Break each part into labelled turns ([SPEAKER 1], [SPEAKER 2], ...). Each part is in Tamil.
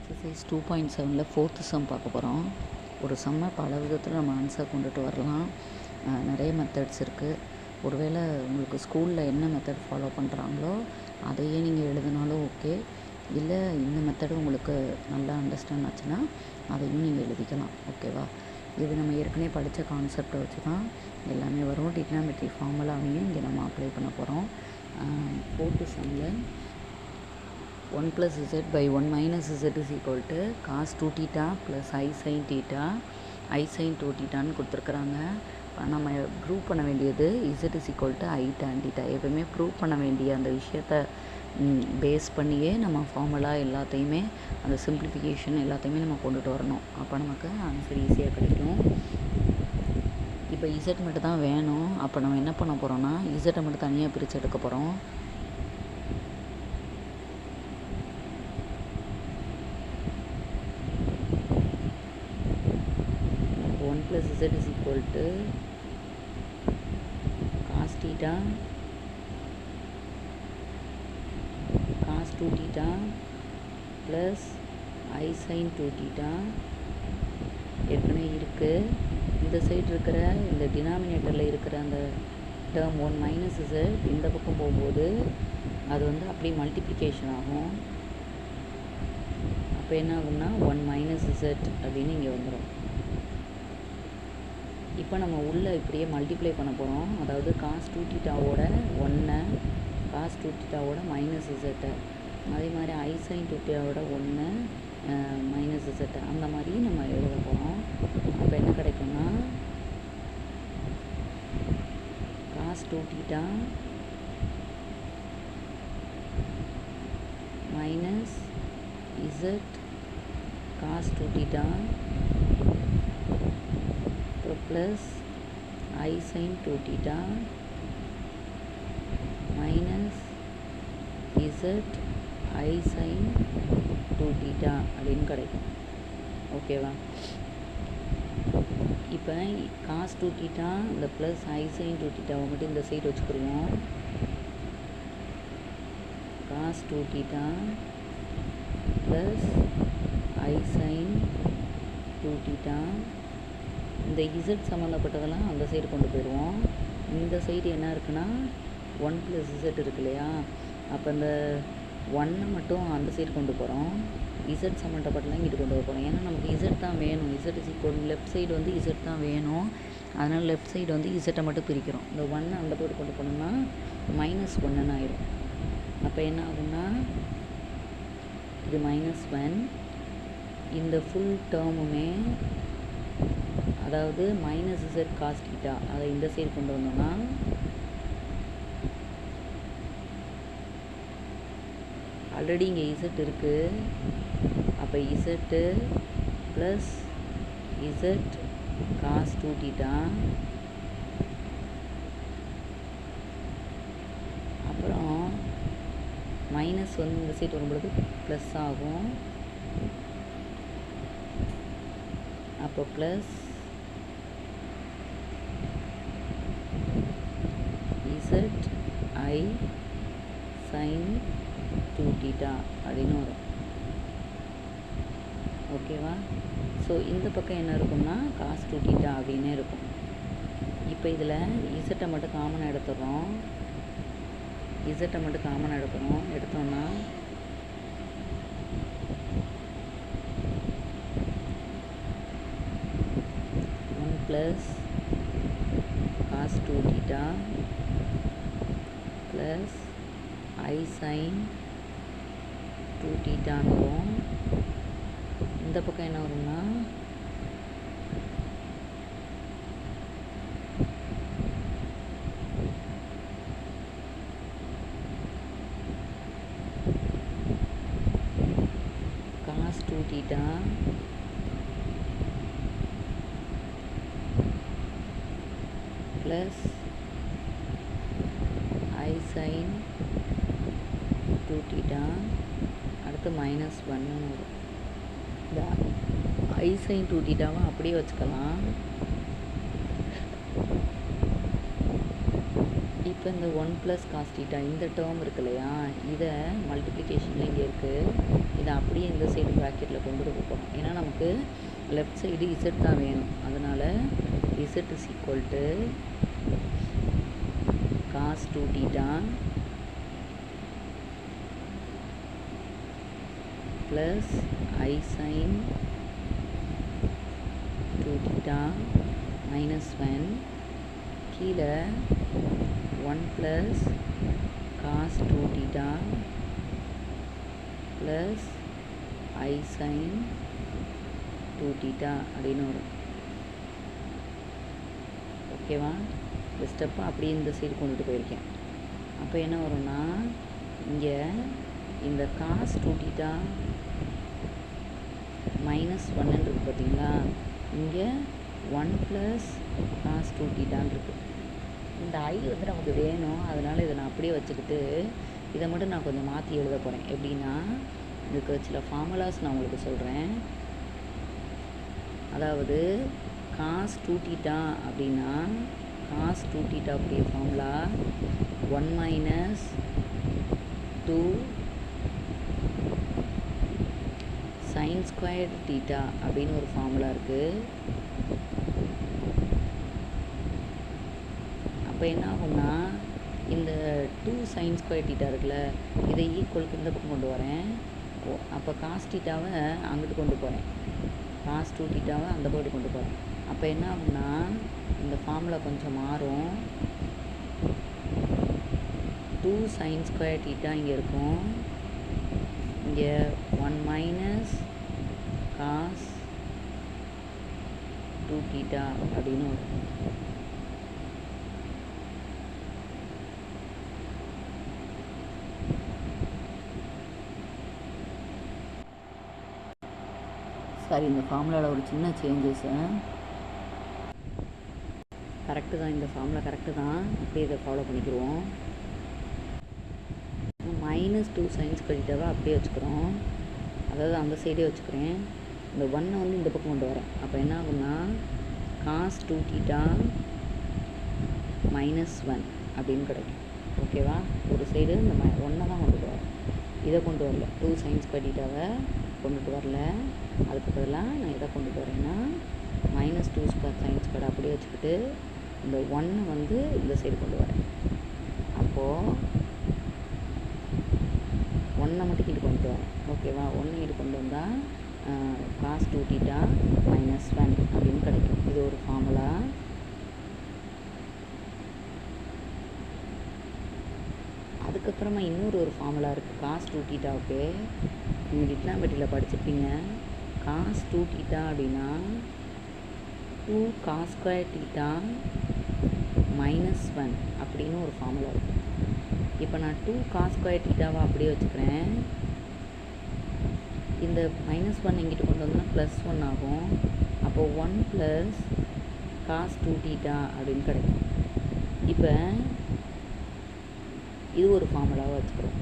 [SPEAKER 1] எக்ஸசைஸ் 2.7ல் 4th சம் பார்க்க போகிறோம். ஒரு சம்மை பல விதத்தில் நம்ம ஆன்சர் கொண்டுட்டு வரலாம். நிறைய மெத்தட்ஸ் இருக்குது. ஒருவேளை உங்களுக்கு ஸ்கூலில் என்ன மெத்தட் ஃபாலோ பண்ணுறாங்களோ அதையே நீங்கள் எழுதினாலும் ஓகே. இல்லை இந்த மெத்தடு உங்களுக்கு நல்லா அண்டர்ஸ்டாண்ட் ஆச்சுன்னா அதையும் நீங்கள் எழுதிக்கலாம். ஓகேவா? இது நம்ம ஏற்கனவே படித்த கான்செப்டை வச்சு தான் எல்லாமே வரும். டிக்னாமெட்ரி ஃபார்முலாவையும் இங்கே நம்ம அப்ளை பண்ண போகிறோம். 4th சம்மில் 1 + z by 1 - z is equal to cos 2θ plus I sin θ I sin 2θன்னு கொடுத்துருக்குறாங்க. நம்ம ப்ரூவ் பண்ண வேண்டியது z is equal to I tan θ. எப்பவுமே ப்ரூவ் பண்ண வேண்டிய அந்த விஷயத்தை பேஸ் பண்ணியே நம்ம ஃபார்முலா எல்லாத்தையுமே அந்த சிம்பிளிஃபிகேஷன் எல்லாத்தையுமே நம்ம கொண்டுட்டு வரணும். அப்போ நமக்கு ஆன்சர் ஈஸியாக கிடைக்கும். இப்போ z மட்டும் தான் வேணும். அப்போ நம்ம என்ன பண்ண போகிறோம்னா z மட்டும் தனியாக பிரித்து எடுக்க போகிறோம். plus z is equal to cos theta cos 2θ plus I sin 2θ ஏற்கனவே இருக்குது. இந்த சைடு இருக்கிற இந்த டினாமினேட்டரில் இருக்கிற அந்த டேர்ம் 1 - z இந்த பக்கம் போகும்போது அது வந்து அப்படியே மல்டிப்ளிகேஷன் ஆகும். அப்போ என்ன ஆகும்னா 1 - z அப்படின்னு இங்கே வந்துடும். இப்போ நம்ம உள்ளே இப்படியே மல்டிப்ளை பண்ண போகிறோம். அதாவது காஸ் 2θவோட 1 காஸ் 2θவோட -z, அதே மாதிரி I sin 2θவோட 1 -z, அந்த மாதிரி நம்ம எழுத போகிறோம். அப்போ என்ன கிடைக்கும்னா cos 2θ minus z cos 2θ plus I sin 2θ minus z I sin 2θ அப்படின்னு கிடைக்கும். ஓகேவா? இப்போ cos 2θ இந்த ப்ளஸ் I sin 2θ மட்டும் இந்த சைடு வச்சுக்கிடுவோம். cos 2θ plus I sin 2θ. இந்த z சம்மந்தப்பட்டதெல்லாம் அந்த சைடு கொண்டு போயிடுவோம். இந்த சைடு என்ன இருக்குன்னா 1 + z இருக்கு இல்லையா? அப்போ இந்த 1 மட்டும் அந்த சைடு கொண்டு போகிறோம். z சம்மந்தப்பட்டலாம் இங்கிட்டு கொண்டு போகிறோம். ஏன்னா நமக்கு z தான் வேணும். z is equal left side வந்து z தான் வேணும். அதனால் லெஃப்ட் சைடு வந்து z மட்டும் பிரிக்கிறோம். இந்த 1 அந்த சைடு கொண்டு போனோம்னா -1 ஆயிடும். அப்போ என்ன ஆகும்னா இது -1. இந்த ஃபுல் டேர்முமே அதாவது -z cos θ அதை இந்த சைடு கொண்டு வந்தோம்னா ஆல்ரெடி இங்கே z இருக்குது. அப்போ z ப்ளஸ் z cos 2θ அப்புறம் மைனஸ் வந்து இந்த சைடு வரும்பொழுது ப்ளஸ் ஆகும். அப்போ ப்ளஸ் z I sin 2θ அப்படின்னு வரும். ஓகேவா? ஸோ இந்த பக்கம் என்ன இருக்கும்னா cos 2θ அப்படின்னே இருக்கும். இப்போ இதில் z மட்டும் காமனாக எடுத்துடுறோம். z மட்டும் காமனாக எடுத்தோம்னா plus cos 2θ plus I sin 2θன்னு வரும். இந்த பக்கம் என்ன வரும்னா cos 2θ ப்ளஸ் I sin 2θ அடுத்து -1 வரும். இந்த I sin 2θவை அப்படியே வச்சுக்கலாம். இப்போ இந்த 1 + cos θ இந்த டேர்ம் இருக்கு இல்லையா, இதை மல்டிப்ளிகேஷனில் இங்கே இருக்குது, இதை அப்படியே இந்த சைடு ப்ராக்கெட்டில் கொண்டு போகிறோம். ஏன்னா நமக்கு லெஃப்ட் சைடு இசட் தான் வேணும். அதனால் Z is equal to cos 2θ plus I sin 2θ minus 1 கீழே 1 + cos 2θ ப்ளஸ் I sin 2θ அப்படின்னு வரும். ஓகேவா? இந்த ஸ்டெப்பை அப்படியே இந்த சைடு கொண்டுட்டு போயிருக்கேன். அப்போ என்ன வரும்னா, இங்கே இந்த cos 2θ மைனஸ் 1 இருக்குது பார்த்தீங்களா, இங்கே 1 + cos 2θ இருக்குது. இந்த I வந்து நமக்கு வேணும், அதனால் இதை நான் அப்படியே வச்சுக்கிட்டு இதை மட்டும் நான் கொஞ்சம் மாற்றி எழுத போகிறேன். எப்படின்னா, இதுக்கு சில ஃபார்முலாஸ் நான் உங்களுக்கு சொல்கிறேன். அதாவது cos 2θ அப்படின்னா, cos 2θ அப்படிய ஃபார்முலா 1 - 2 sin squared θ அப்படின்னு ஒரு ஃபார்முலா இருக்குது. அப்போ என்ன ஆகும்னா, இந்த 2 sin squared θ இருக்குல்ல, இதை ஈக்குவலுக்கு இந்த பக்கம் கொண்டு வரேன். அப்போ cos θவை அங்கிட்டு கொண்டு போகிறேன், cos 2θவை அந்த பக்கம் கொண்டு போகிறேன். அப்போ என்ன ஆகும்னா, இந்த ஃபார்முலா கொஞ்சம் மாறும். 2 sin squared θ இங்கே இருக்கும், இங்கே 1 - cos 2θ அப்படின்னு வரும். சாரி, இந்த ஃபார்முலாவில் ஒரு சின்ன சேஞ்சஸ்ஸு. கரெக்டு தான், இந்த ஃபார்முலா கரெக்டு தான். அப்படியே இதை ஃபாலோ பண்ணிக்கிடுவோம். -2 sin squared θவை அப்படியே வச்சுக்கிறோம், அதாவது அந்த சைடே வச்சுக்கிறேன். இந்த 1 வந்து இந்த பக்கம் கொண்டு வரேன். அப்போ என்ன ஆகும்னா, cos 2θ மைனஸ் 1 அப்படின்னு கிடைக்கும். ஓகேவா? ஒரு சைடு இந்த 1 தான் கொண்டுட்டு வரேன், இதை கொண்டு வரல. 2 sin squared θவை கொண்டுட்டு வரல, அதுக்கு பதிலாக நான் எதை கொண்டுட்டு வரேன்னா -2 sin squared அப்படியே வச்சுக்கிட்டு இந்த 1 வந்து இந்த சைடு கொண்டு வரேன். அப்போது 1 மட்டும் இங்கிட்டு கொண்டு வரேன். ஓகேவா? 1 இங்கிட்டு கொண்டு வந்தால் cos 2θ மைனஸ் 1 அப்படின்னு கிடைக்கும். இது ஒரு ஃபார்முலா. அதுக்கப்புறமா இன்னொரு ஃபார்முலா இருக்குது cos 2θவுக்கு. நீங்கள் டிக்னாமெட்ரியில் படிச்சிருப்பீங்க. cos 2θ அப்படின்னா 2 cos squared θ மைனஸ் 1 அப்படின்னு ஒரு ஃபார்முலா இருக்குது. இப்போ நான் 2 cos squared θவை அப்படியே வச்சுக்கிறேன். இந்த -1 எங்கிட்ட கொண்டு வந்தோம்னா +1 ஆகும். அப்போது 1 + cos 2θ அப்படின்னு கிடைக்கும். இப்போ இது ஒரு ஃபார்முலாவை வச்சுக்கிறோம்.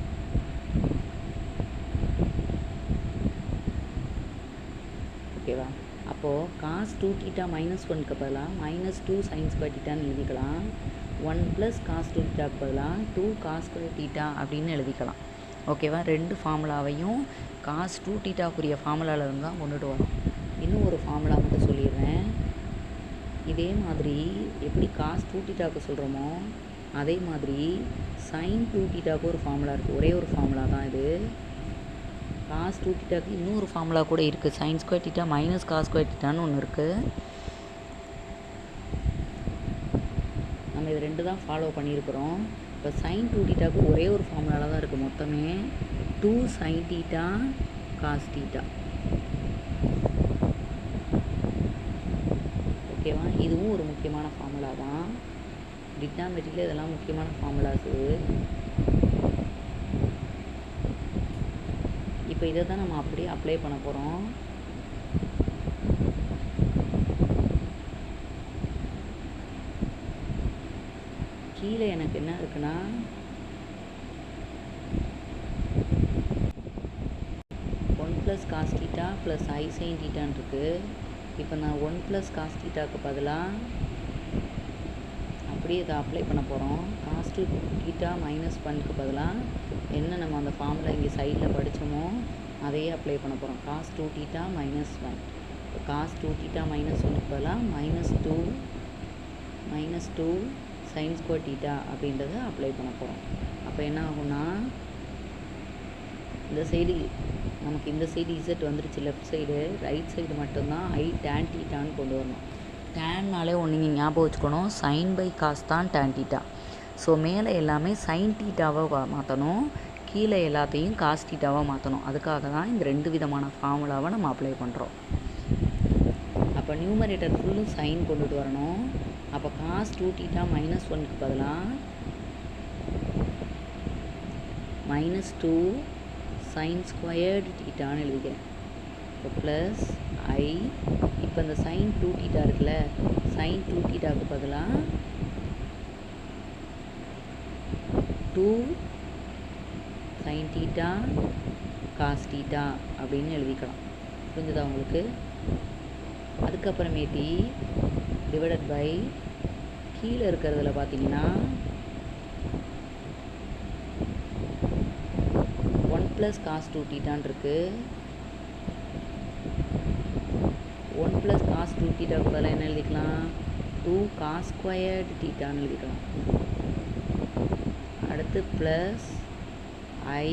[SPEAKER 1] ஓகேவா? அப்போது cos 2θ -1க்கு பதிலாக -2 sin squared θன்னு எழுதிக்கலாம். 1 + cos 2θக்கு பதிலாக 2 cos squared θ அப்படின்னு எழுதிக்கலாம். ஓகேவா? ரெண்டு ஃபார்முலாவையும் cos 2θக்குரிய ஃபார்முலாவில் இருந்து தான் கொண்டுட்டு வரோம். இன்னும் ஒரு ஃபார்முலா மட்டும் சொல்லிடுறேன். இதே மாதிரி எப்படி cos 2θக்கு சொல்கிறோமோ அதே மாதிரி sin 2θக்கு ஒரு ஃபார்முலா இருக்குது. ஒரே ஒரு ஃபார்முலா தான் இது. cos 2θக்கு இன்னொரு ஃபார்முலா கூட இருக்குது, sin squared θ - cos squared θன்னு ஒன்று இருக்குது. நம்ம இது ரெண்டு தான் ஃபாலோ பண்ணியிருக்கிறோம். இப்போ sin 2θக்கு ஒரே ஒரு ஃபார்முலாவில் தான் இருக்குது. மொத்தமே 2 sin θ cos θ. ஓகேவா? இதுவும் ஒரு முக்கியமான ஃபார்முலா தான். டிக்னாமெட்ரியில் இதெல்லாம் முக்கியமான ஃபார்முலாஸு. இப்போ இதை தான் நம்ம அப்படியே அப்ளை பண்ண போகிறோம். கீழே எனக்கு என்ன இருக்குன்னா, +1 cos θ + I sin θன்னு இருக்குது. இப்போ நான் 1 + cos θக்கு பதிலாக அப்படியே இதை அப்ளை பண்ண போகிறோம். cos காஸ் 2 தீட்டா மைனஸ் 1க்கு பதிலாக என்ன நம்ம அந்த ஃபார்முலா இங்கே சைடில் படித்தோமோ அதையே அப்ளை பண்ண போகிறோம். Cos 2 theta minus 1. இப்போ காஸ் 2 தீட்டா மைனஸ் 1க்கு பதிலாக minus two sine square theta அப்படின்றத அப்ளை பண்ண போகிறோம். அப்போ என்ன ஆகும்னா இந்த சைடு நமக்கு இந்த சைடு இசட் வந்துருச்சு, லெஃப்ட் சைடு. ரைட் சைடு மட்டும்தான் டேன் தீட்டான்னு கொண்டு வரணும். டேன்னாலே ஒன்று நீங்கள் ஞாபகம் வச்சுக்கணும், சைன் பை காஸ் தான் டேன் தீட்டா. ஸோ மேலே எல்லாமே சைன் தீட்டாவை மாற்றணும், கீழே எல்லாத்தையும் காஸ் தீட்டாவாக மாற்றணும். அதுக்காக தான் இந்த 2 விதமான ஃபார்முலாவை நம்ம அப்ளை பண்ணுறோம். அப்போ நியூமரேட்டர் ஃபுல்லும் சைன் கொண்டுட்டு வரணும். அப்போ காஸ் 2 தீட்டா மைனஸ் 1க்கு பதிலாக -2 சைன் ஸ்கொயர்டு தீட்டான்னு எழுதிக்கிறேன். இப்போ ப்ளஸ் ஐ, இப்போ இந்த சைன் 2 தீட்டா இருக்குல்ல, சைன் 2 தீட்டாவுக்கு பதிலாக 2 சைன் தீட்டா காஸ் தீட்டா அப்படின்னு எழுதிக்கலாம். புரிஞ்சுதா உங்களுக்கு? அதுக்கப்புறமேட்டி டிவைடட் பை கீழே இருக்கிறதுல பார்த்தீங்கன்னா 1 + காஸ் 2 தீட்டான்னு இருக்குது. 1 + காஸ் 2 தீட்டாவுக்கு பதிலாக என்ன எழுதிக்கலாம்? 2 காஸ் ஸ்கொயர்டு தீட்டான்னு எழுதிக்கலாம். அடுத்து ப்ளஸ் ஐ,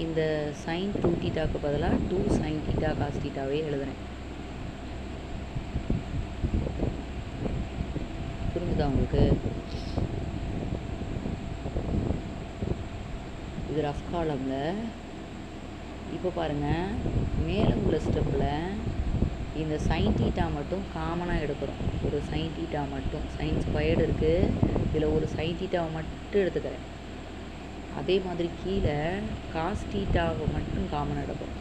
[SPEAKER 1] இந்த சைன் 2 தீட்டாவுக்கு பதிலாக 2 சைன் தீட்டா காஸ் தீட்டாவே எழுதுகிறேன். புரிஞ்சுதா உங்களுக்கு? இது ரஃப் காலமில். இப்போ பாருங்கள், மேலே உள்ள ஸ்டெப்பில் இந்த சைன் தீட்டா மட்டும் காமனாக எடுக்கிறோம். ஒரு சைன் தீட்டா மட்டும், சைன் ஸ்கொயர்டு இருக்குது, இதில் ஒரு சைன் தீட்டாவை மட்டும் எடுத்துக்கிறேன். அதே மாதிரி கீழே காஸ் தீட்டாவை மட்டும் காமனாக எடுக்கிறோம்.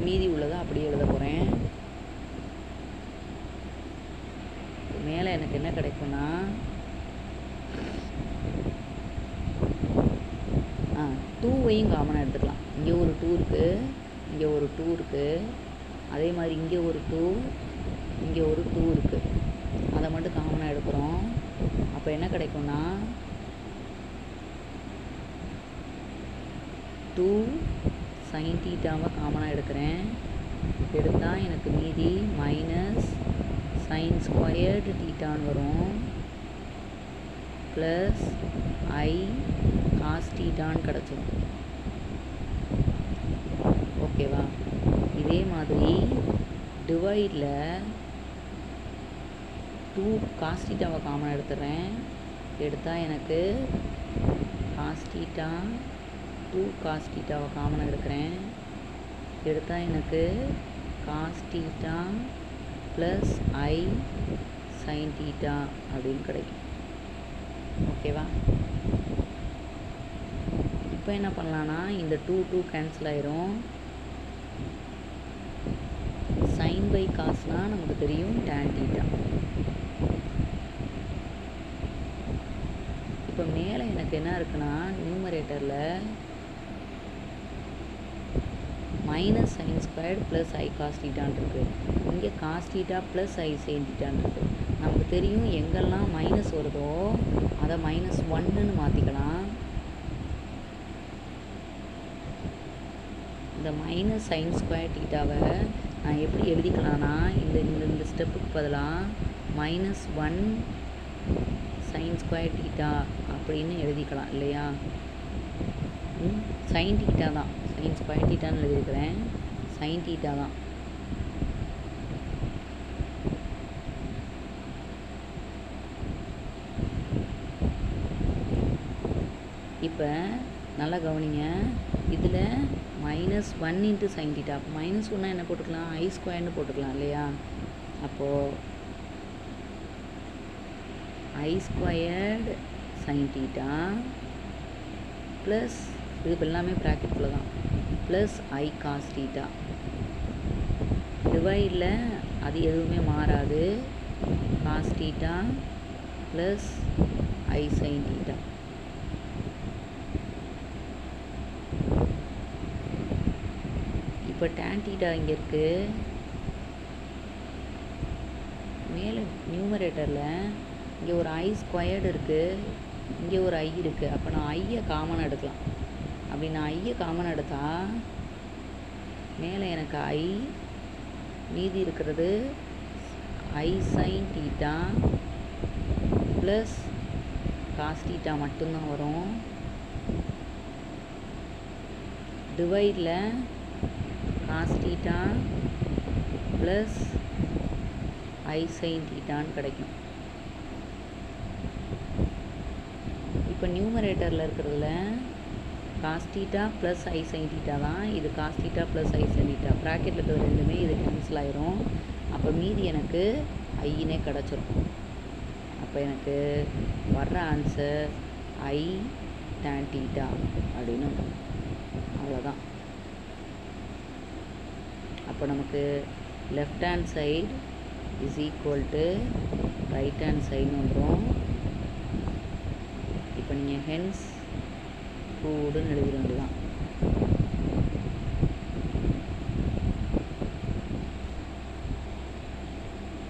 [SPEAKER 1] மீதி உள்ளதை அப்படியே எழுத போகிறேன். மேலே எனக்கு என்ன கிடைக்கும்னா 2வையும் காமனாக எடுத்துக்கலாம். இங்கே ஒரு 2 இருக்குது, இங்கே ஒரு 2 இருக்குது, அதே மாதிரி இங்கே ஒரு 2, இங்கே ஒரு 2 இருக்குது. அதை மட்டும் காமனாக எடுக்கிறோம். அப்போ என்ன கிடைக்கும்னா 2 சைன் தீட்டாவை காமனாக எடுக்கிறேன். எடுத்தால் எனக்கு மீதி மைனஸ் சைன் ஸ்கொயர்டு தீட்டான்னு வரும், ப்ளஸ் ஐ காஸ் தீட்டான்னு கிடச்சிடும். ஓகேவா? இதே மாதிரி டிவைடில் 2 காஸ் தீட்டாவை காமனாக எடுத்துடுறேன். எடுத்தால் எனக்கு காஸ் தீட்டா 2 காஸ் தீட்டாவை காமனாக எடுக்கிறேன். எடுத்தால் எனக்கு cos theta plus I sine theta அப்படின்னு கிடைக்கும். ஓகேவா? இப்போ என்ன பண்ணலான்னா இந்த 2 கேன்சல் ஆயிரும். சைன் பை காஸ்னால் நமக்கு தெரியும் டேன் தீட்டா. இப்போ மேலே எனக்கு என்ன இருக்குன்னா நியூமரேட்டரில் மைனஸ் சைன் ஸ்கொயர்டு ப்ளஸ் ஐ காஸ் தீட்டான்னு இருக்குது. இங்கே cos theta plus I sine தீட்டான்னு இருக்குது. நமக்கு தெரியும் எங்கெல்லாம் மைனஸ் வருதோ அதை -1ன்னு மாற்றிக்கலாம். இந்த மைனஸ் சைன் ஸ்கொயர் தீட்டாவை நான் எப்படி எழுதிக்கலாம்னா இந்த ஸ்டெப்புக்கு பதிலாக -1 சைன் ஸ்கொயர் தீட்டா அப்படின்னு எழுதிக்கலாம் இல்லையா? சைன் தீட்டா தான், சைன் ஸ்கொயர் தீட்டான்னு எழுதியிருக்கிறேன், சைன் தீட்டா தான். இப்போ நல்லா கவனிங்க, இதில் -1 × சைன் தீட்டா. அப்போ -1 என்ன போட்டுக்கலாம்? ஐ ஸ்கொயர்னு போட்டுக்கலாம் இல்லையா? அப்போது ஐ ஸ்கொயர்டு சைன் தீட்டா ப்ளஸ் இது எல்லாமே ப்ராக்கெட்டுக்குள்ளே தான், ப்ளஸ் ஐ காஸ் தீட்டா. டிவைடில் அது எதுவுமே மாறாது, cos theta plus I sine theta. இப்போ டேன் தீட்டா இங்கே இருக்குது. மேலே நியூமரேட்டரில் இங்கே ஒரு ஐ ஸ்கொயர்டு இருக்குது, இங்கே ஒரு ஐ இருக்குது. அப்போ நான் ஐயை காமன் எடுக்கலாம். அப்படி நான் ஐயை காமன் எடுத்தால் மேலே எனக்கு ஐ, மீதி இருக்கிறது I sine theta plus cos theta மட்டும்தான் வரும். டிவைடில் cos theta plus I sine தீட்டான்னு கிடைக்கும். இப்போ நியூமரேட்டரில் இருக்கிறதுல cos theta plus I sine theta தான். இது cos theta plus I sine theta. ப்ராக்கெட்டில் இருக்கிறது ரெண்டுமே இது கேன்சல் ஆயிரும். அப்போ மீதி எனக்கு ஐனே கிடச்சிரும். அப்போ எனக்கு வர்ற ஆன்சர் ஐ tan தீட்டா அப்படின்னு. அவ்வளோதான். அப்போ நமக்கு left hand side is equal to right hand சைடுன்னு வந்துடும். இப்போ நீங்கள் ஹென்ஸ் ப்ரூவ்டுன்னு எழுதிட வேண்டியதான்.